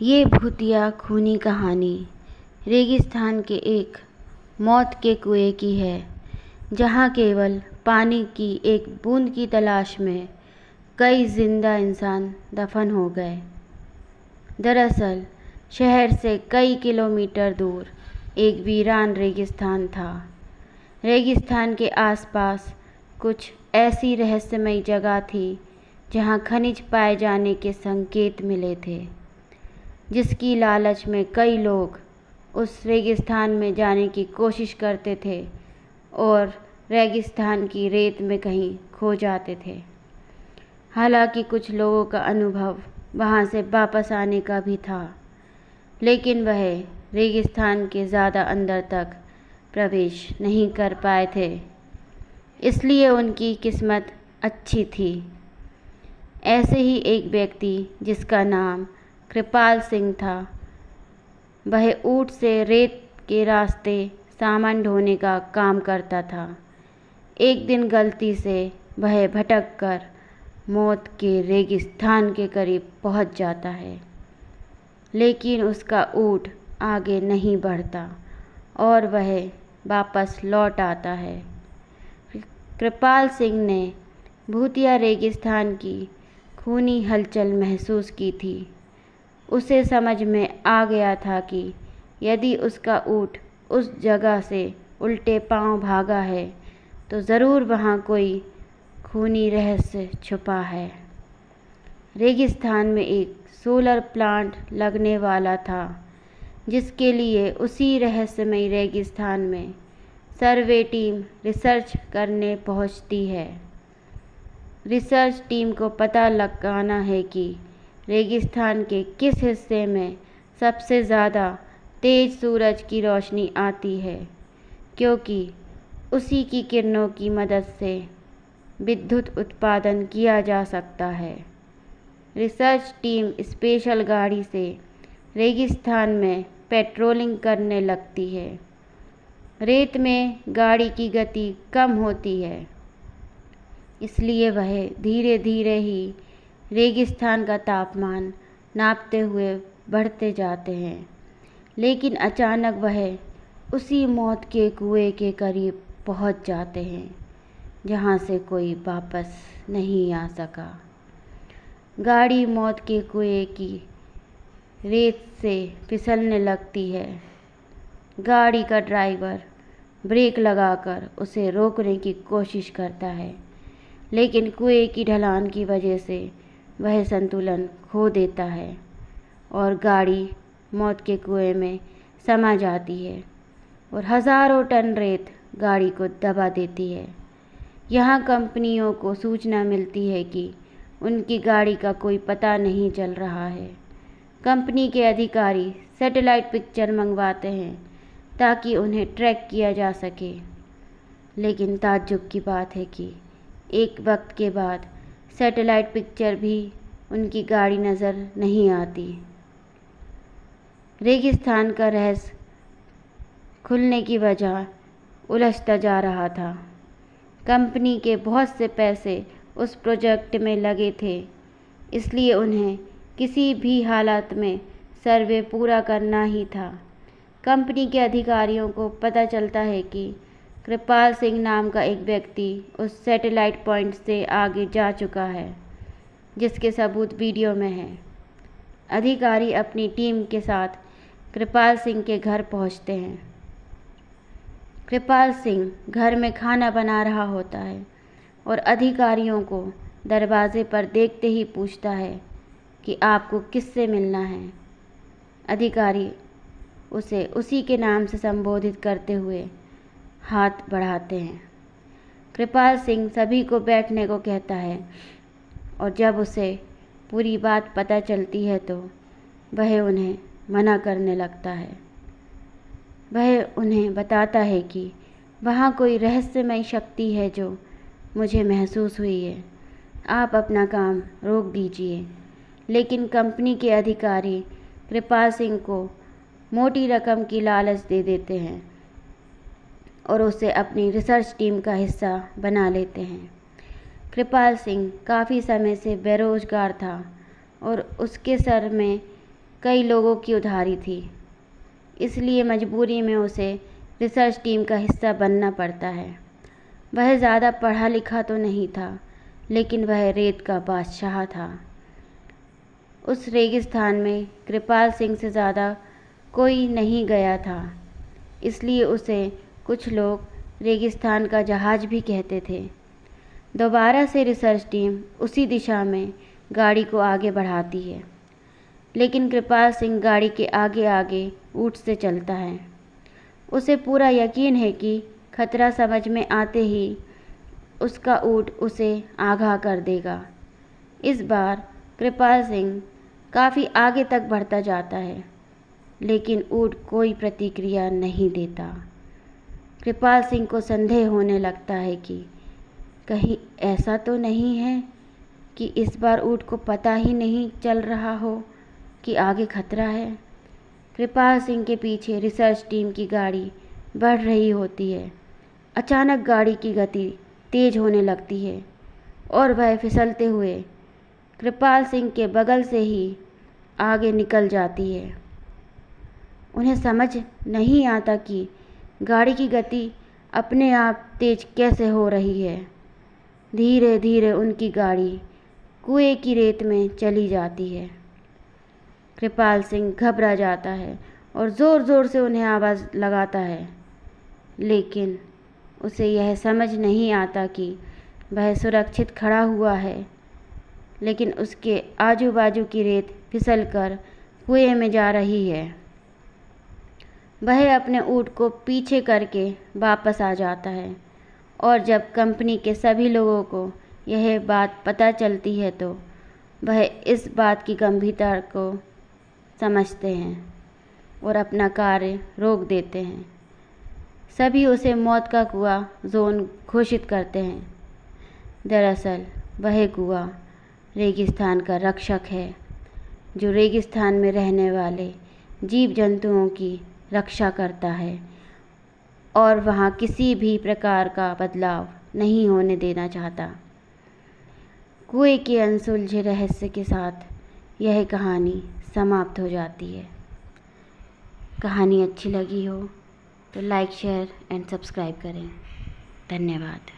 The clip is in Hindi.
ये भूतिया खूनी कहानी रेगिस्तान के एक मौत के कुएं की है, जहाँ केवल पानी की एक बूंद की तलाश में कई जिंदा इंसान दफन हो गए। दरअसल शहर से कई किलोमीटर दूर एक वीरान रेगिस्तान था। रेगिस्तान के आसपास कुछ ऐसी रहस्यमयी जगह थी जहाँ खनिज पाए जाने के संकेत मिले थे, जिसकी लालच में कई लोग उस रेगिस्तान में जाने की कोशिश करते थे और रेगिस्तान की रेत में कहीं खो जाते थे। हालांकि कुछ लोगों का अनुभव वहां से वापस आने का भी था, लेकिन वह रेगिस्तान के ज़्यादा अंदर तक प्रवेश नहीं कर पाए थे, इसलिए उनकी किस्मत अच्छी थी। ऐसे ही एक व्यक्ति जिसका नाम कृपाल सिंह था, वह ऊँट से रेत के रास्ते सामान ढोने का काम करता था। एक दिन गलती से वह भटक कर मौत के रेगिस्तान के करीब पहुंच जाता है, लेकिन उसका ऊँट आगे नहीं बढ़ता और वह वापस लौट आता है। कृपाल सिंह ने भूतिया रेगिस्तान की खूनी हलचल महसूस की थी। उसे समझ में आ गया था कि यदि उसका ऊँट उस जगह से उल्टे पांव भागा है तो ज़रूर वहाँ कोई खूनी रहस्य छुपा है। रेगिस्तान में एक सोलर प्लांट लगने वाला था, जिसके लिए उसी रहस्यमयी रेगिस्तान में सर्वे टीम रिसर्च करने पहुंचती है। रिसर्च टीम को पता लगाना है कि रेगिस्तान के किस हिस्से में सबसे ज़्यादा तेज़ सूरज की रोशनी आती है, क्योंकि उसी की किरणों की मदद से विद्युत उत्पादन किया जा सकता है। रिसर्च टीम स्पेशल गाड़ी से रेगिस्तान में पेट्रोलिंग करने लगती है। रेत में गाड़ी की गति कम होती है, इसलिए वह धीरे धीरे ही रेगिस्तान का तापमान नापते हुए बढ़ते जाते हैं। लेकिन अचानक वह उसी मौत के कुएं के करीब पहुंच जाते हैं, जहां से कोई वापस नहीं आ सका। गाड़ी मौत के कुएं की रेत से फिसलने लगती है। गाड़ी का ड्राइवर ब्रेक लगाकर उसे रोकने की कोशिश करता है, लेकिन कुएं की ढलान की वजह से वह संतुलन खो देता है और गाड़ी मौत के कुएं में समा जाती है और हज़ारों टन रेत गाड़ी को दबा देती है। यहाँ कंपनियों को सूचना मिलती है कि उनकी गाड़ी का कोई पता नहीं चल रहा है। कंपनी के अधिकारी सैटेलाइट पिक्चर मंगवाते हैं ताकि उन्हें ट्रैक किया जा सके, लेकिन ताज्जुब की बात है कि एक वक्त के बाद सैटेलाइट पिक्चर भी उनकी गाड़ी नज़र नहीं आती। रेगिस्तान का रहस्य खुलने की वजह उलझता जा रहा था। कंपनी के बहुत से पैसे उस प्रोजेक्ट में लगे थे, इसलिए उन्हें किसी भी हालत में सर्वे पूरा करना ही था। कंपनी के अधिकारियों को पता चलता है कि कृपाल सिंह नाम का एक व्यक्ति उस सैटेलाइट पॉइंट से आगे जा चुका है, जिसके सबूत वीडियो में हैं। अधिकारी अपनी टीम के साथ कृपाल सिंह के घर पहुंचते हैं। कृपाल सिंह घर में खाना बना रहा होता है और अधिकारियों को दरवाजे पर देखते ही पूछता है कि आपको किससे मिलना है। अधिकारी उसे उसी के नाम से संबोधित करते हुए हाथ बढ़ाते हैं। कृपाल सिंह सभी को बैठने को कहता है और जब उसे पूरी बात पता चलती है तो वह उन्हें मना करने लगता है। वह उन्हें बताता है कि वहाँ कोई रहस्यमय शक्ति है जो मुझे महसूस हुई है। आप अपना काम रोक दीजिए। लेकिन कंपनी के अधिकारी कृपाल सिंह को मोटी रकम की लालच दे देते हैं और उसे अपनी रिसर्च टीम का हिस्सा बना लेते हैं। कृपाल सिंह काफ़ी समय से बेरोजगार था और उसके सर में कई लोगों की उधारी थी, इसलिए मजबूरी में उसे रिसर्च टीम का हिस्सा बनना पड़ता है। वह ज़्यादा पढ़ा लिखा तो नहीं था, लेकिन वह रेत का बादशाह था। उस रेगिस्तान में कृपाल सिंह से ज़्यादा कोई नहीं गया था, इसलिए उसे कुछ लोग रेगिस्तान का जहाज भी कहते थे। दोबारा से रिसर्च टीम उसी दिशा में गाड़ी को आगे बढ़ाती है, लेकिन कृपाल सिंह गाड़ी के आगे आगे ऊँट से चलता है। उसे पूरा यकीन है कि खतरा समझ में आते ही उसका ऊँट उसे आगाह कर देगा। इस बार कृपाल सिंह काफ़ी आगे तक बढ़ता जाता है, लेकिन ऊँट कोई प्रतिक्रिया नहीं देता। कृपाल सिंह को संदेह होने लगता है कि कहीं ऐसा तो नहीं है कि इस बार ऊँट को पता ही नहीं चल रहा हो कि आगे खतरा है। कृपाल सिंह के पीछे रिसर्च टीम की गाड़ी बढ़ रही होती है। अचानक गाड़ी की गति तेज होने लगती है और वह फिसलते हुए कृपाल सिंह के बगल से ही आगे निकल जाती है। उन्हें समझ नहीं आता कि गाड़ी की गति अपने आप तेज कैसे हो रही है। धीरे धीरे उनकी गाड़ी कुएं की रेत में चली जाती है। कृपाल सिंह घबरा जाता है और ज़ोर ज़ोर से उन्हें आवाज़ लगाता है, लेकिन उसे यह समझ नहीं आता कि वह सुरक्षित खड़ा हुआ है, लेकिन उसके आजू बाजू की रेत फिसलकर कुएं में जा रही है। वह अपने ऊँट को पीछे करके वापस आ जाता है और जब कंपनी के सभी लोगों को यह बात पता चलती है तो वह इस बात की गंभीरता को समझते हैं और अपना कार्य रोक देते हैं। सभी उसे मौत का कुआं जोन घोषित करते हैं। दरअसल वह कुआं रेगिस्तान का रक्षक है, जो रेगिस्तान में रहने वाले जीव जंतुओं की रक्षा करता है और वहाँ किसी भी प्रकार का बदलाव नहीं होने देना चाहता। कुएं के अनसुलझे रहस्य के साथ यह कहानी समाप्त हो जाती है। कहानी अच्छी लगी हो तो लाइक, शेयर एंड सब्सक्राइब करें। धन्यवाद।